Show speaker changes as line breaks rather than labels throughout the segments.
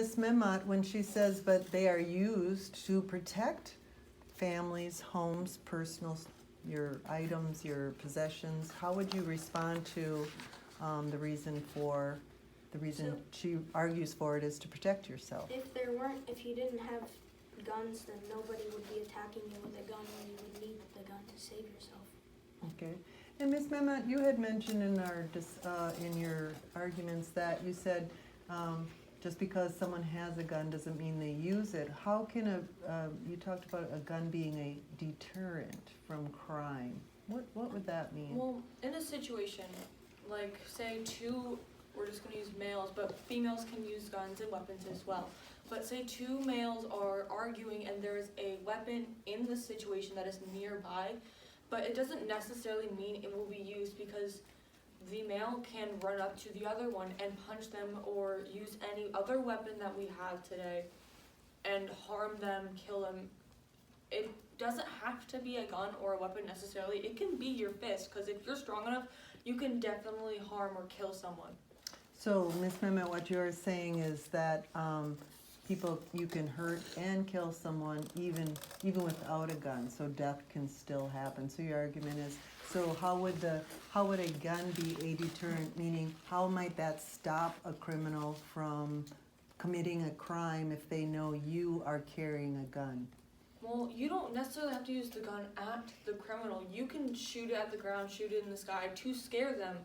Ms. Memmott, when she says, but they are used to protect families, homes, your items, your possessions, how would you respond to the reason she argues for it is to protect yourself?
If you didn't have guns, then nobody would be attacking you with a gun when you would need the gun to save yourself.
Okay. And Ms. Memmott, you had mentioned in your arguments that you said just because someone has a gun doesn't mean they use it. How can you talked about a gun being a deterrent from crime. What would that mean?
Well, in a situation, like say we're just going to use males, but females can use guns and weapons as well. But say two males are arguing and there's a weapon in the situation that is nearby, but it doesn't necessarily mean it will be used, because the male can run up to the other one and punch them or use any other weapon that we have today and harm them, kill them. It doesn't have to be a gun or a weapon necessarily. It can be your fist, because if you're strong enough, you can definitely harm or kill someone.
So, Ms. Memmott, what you're saying is that you can hurt and kill someone even without a gun, so death can still happen. So your argument is, so how would a gun be a deterrent? Meaning, how might that stop a criminal from committing a crime if they know you are carrying a gun?
Well, you don't necessarily have to use the gun at the criminal. You can shoot it at the ground, shoot it in the sky to scare them,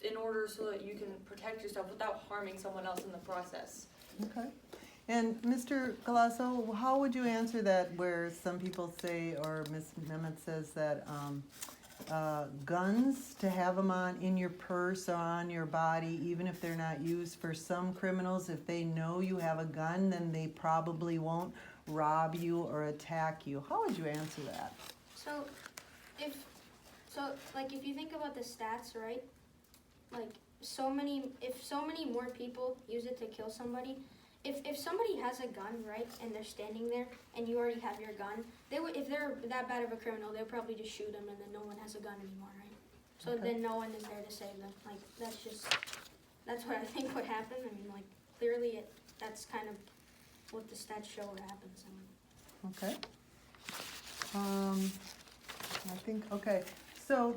in order so that you can protect yourself without harming someone else in the process.
Okay. And Mr. Galasso, how would you answer that, where some people say, or Ms. Memmott says that guns, to have them in your purse or on your body, even if they're not used, for some criminals, if they know you have a gun, then they probably won't rob you or attack you. How would you answer that?
So if you think about the stats, right? Like if so many more people use it to kill somebody, if somebody has a gun, right, and they're standing there and you already have your gun, if they're that bad of a criminal, they'll probably just shoot them and then no one has a gun anymore, right? So
Okay.
then no one is there to save them. Like that's what I think would happen. I mean, like clearly that's kind of what the stats show what happens.
Okay. I think, okay. So,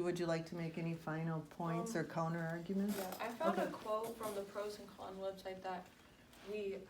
would you like to make any final points or counter arguments?
Yeah, I found
Okay.
a quote from the Pros and Cons website that we have.